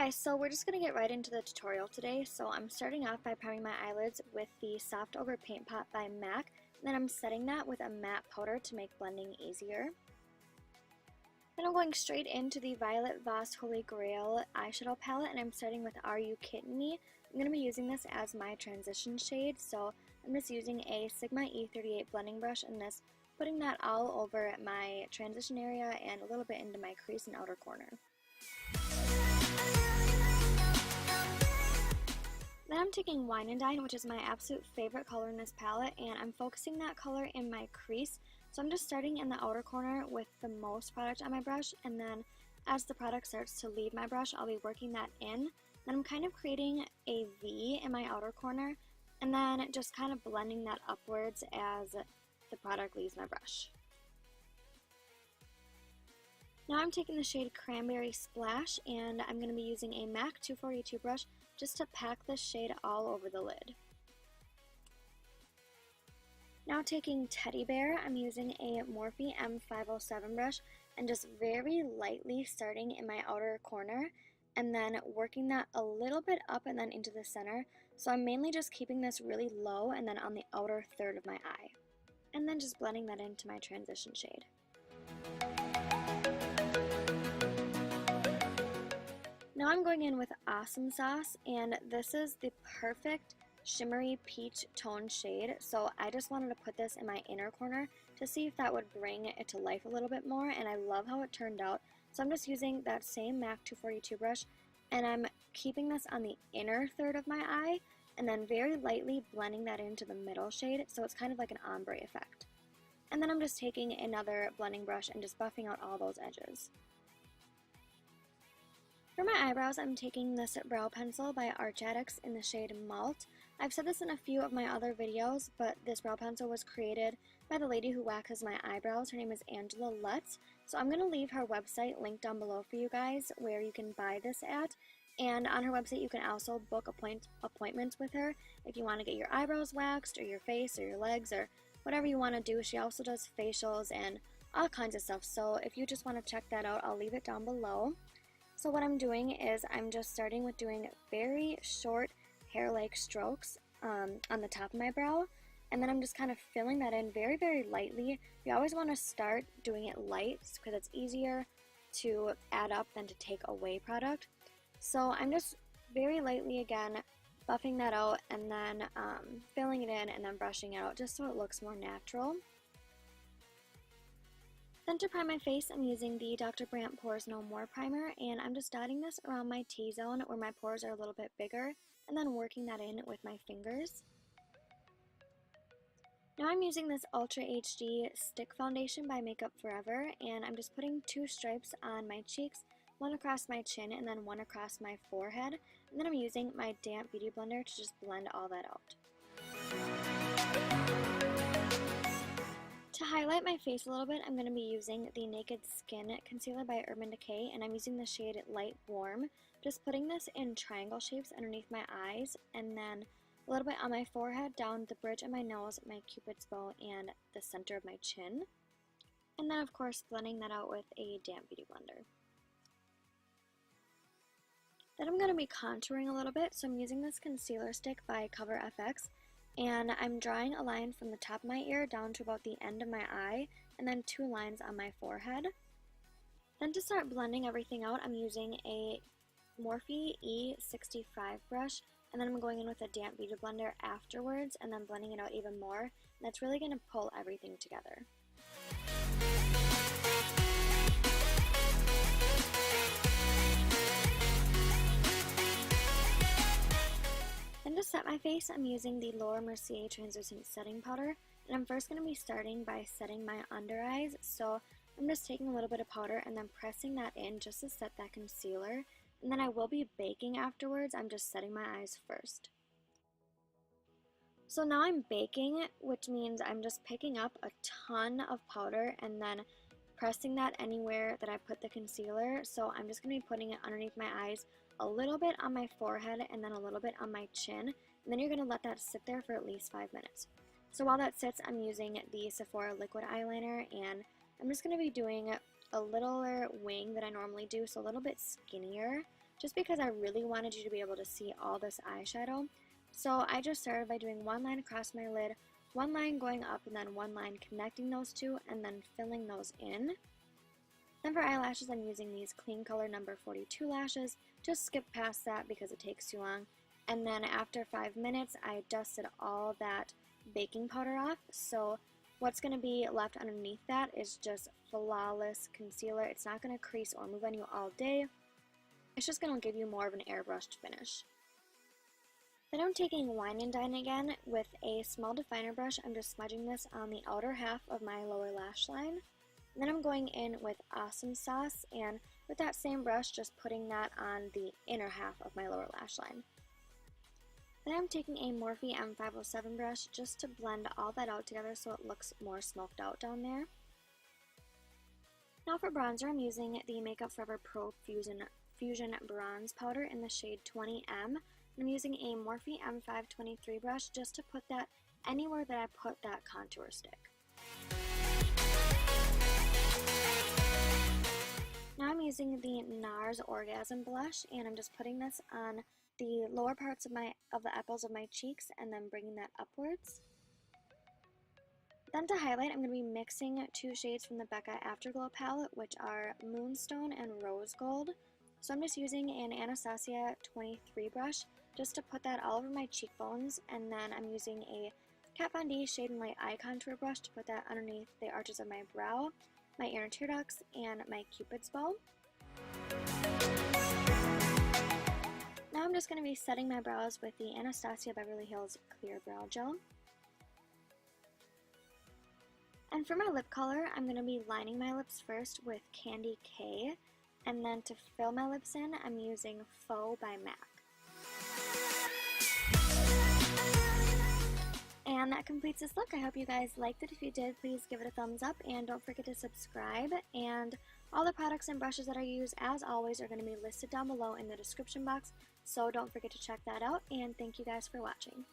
guys, so we're just going to get right into the tutorial today. So I'm starting off by priming my eyelids with the Soft Over Paint Pot by MAC, and then I'm setting that with a matte powder to make blending easier. Then I'm going straight into the Violet Voss Holy Grail eyeshadow palette, and I'm starting with Are You Kidding Me? I'm going to be using this as my transition shade, so I'm just using a Sigma E38 blending brush and this, putting that all over my transition area and a little bit into my crease and outer corner. Then I'm taking Wine and Dine, which is my absolute favorite color in this palette, and I'm focusing that color in my crease. So I'm just starting in the outer corner with the most product on my brush, and then as the product starts to leave my brush, I'll be working that in. Then I'm kind of creating a V in my outer corner, and then just kind of blending that upwards as the product leaves my brush. Now I'm taking the shade Cranberry Splash, and I'm going to be using a MAC 242 brush just to pack this shade all over the lid. Now taking Teddy Bear, I'm using a Morphe M507 brush and just very lightly starting in my outer corner and then working that a little bit up and then into the center. So I'm mainly just keeping this really low and then on the outer third of my eye. And then just blending that into my transition shade. Now I'm going in with Awesome Sauce, and this is the perfect shimmery peach tone shade, so I just wanted to put this in my inner corner to see if that would bring it to life a little bit more, and I love how it turned out. So I'm just using that same MAC 242 brush, and I'm keeping this on the inner third of my eye, and then very lightly blending that into the middle shade, so it's kind of like an ombre effect. And then I'm just taking another blending brush and just buffing out all those edges. For my eyebrows, I'm taking this brow pencil by Arch Addicts in the shade Malt. I've said this in a few of my other videos, but this brow pencil was created by the lady who waxes my eyebrows. Her name is Angela Lutz. So I'm going to leave her website linked down below for you guys where you can buy this at. And on her website, you can also book appointments with her if you want to get your eyebrows waxed or your face or your legs or whatever you want to do. She also does facials and all kinds of stuff. So if you just want to check that out, I'll leave it down below. So what I'm doing is I'm just starting with doing very short hair-like strokes on the top of my brow, and then I'm just kind of filling that in very, very lightly. You always want to start doing it light because it's easier to add up than to take away product. So I'm just very lightly again buffing that out and then filling it in and then brushing it out just so it looks more natural. Then to prime my face, I'm using the Dr. Brandt Pores No More primer, and I'm just dotting this around my T-zone where my pores are a little bit bigger, and then working that in with my fingers. Now I'm using this Ultra HD Stick Foundation by Makeup Forever, and I'm just putting 2 stripes on my cheeks, one across my chin and then one across my forehead, and then I'm using my damp beauty blender to just blend all that out. To highlight my face a little bit, I'm going to be using the Naked Skin Concealer by Urban Decay, and I'm using the shade Light Warm. Just putting this in triangle shapes underneath my eyes, and then a little bit on my forehead, down the bridge of my nose, my cupid's bow, and the center of my chin. And then, of course, blending that out with a damp beauty blender. Then I'm going to be contouring a little bit, so I'm using this concealer stick by Cover FX. And I'm drawing a line from the top of my ear down to about the end of my eye, and then 2 lines on my forehead. Then to start blending everything out, I'm using a Morphe E65 brush, and then I'm going in with a damp beauty blender afterwards, and then blending it out even more. And that's really going to pull everything together. Then to set my face, I'm using the Laura Mercier Translucent Setting Powder, and I'm first going to be starting by setting my under eyes. So I'm just taking a little bit of powder and then pressing that in just to set that concealer, and then I will be baking afterwards. I'm just setting my eyes first. So now I'm baking, which means I'm just picking up a ton of powder and then pressing that anywhere that I put the concealer. So I'm just going to be putting it underneath my eyes, a little bit on my forehead, and then a little bit on my chin, and then you're going to let that sit there for at least 5 minutes. So while that sits, I'm using the Sephora liquid eyeliner, and I'm just going to be doing a littler wing than I normally do, so a little bit skinnier, just because I really wanted you to be able to see all this eyeshadow. So I just started by doing one line across my lid, one line going up, and then one line connecting those two, and then filling those in. Then for eyelashes, I'm using these Clean Color number 42 lashes. Just skip past that because it takes too long. And then after 5 minutes, I dusted all that baking powder off. So what's going to be left underneath that is just flawless concealer. It's not going to crease or move on you all day. It's just going to give you more of an airbrushed finish. Then I'm taking Wine and Dine again with a small definer brush. I'm just smudging this on the outer half of my lower lash line. And then I'm going in with Awesome Sauce, and with that same brush, just putting that on the inner half of my lower lash line. Then I'm taking a Morphe M507 brush just to blend all that out together so it looks more smoked out down there. Now for bronzer, I'm using the Makeup Forever Pro Fusion Bronze Powder in the shade 20M. I'm using a Morphe M523 brush just to put that anywhere that I put that contour stick. Now I'm using the NARS Orgasm Blush, and I'm just putting this on the lower parts of the apples of my cheeks and then bringing that upwards. Then to highlight, I'm going to be mixing two shades from the Becca Afterglow palette, which are Moonstone and Rose Gold. So I'm just using an Anastasia 23 brush just to put that all over my cheekbones, and then I'm using a Kat Von D Shade and Light Eye Contour brush to put that underneath the arches of my brow, my inner tear ducts, and my Cupid's bow. Now I'm just going to be setting my brows with the Anastasia Beverly Hills Clear Brow Gel. And for my lip color, I'm going to be lining my lips first with Candy K, and then to fill my lips in, I'm using Faux by MAC. And that completes this look. I hope you guys liked it. If you did, please give it a thumbs up, and don't forget to subscribe. And all the products and brushes that I use, as always, are going to be listed down below in the description box, so don't forget to check that out, and thank you guys for watching.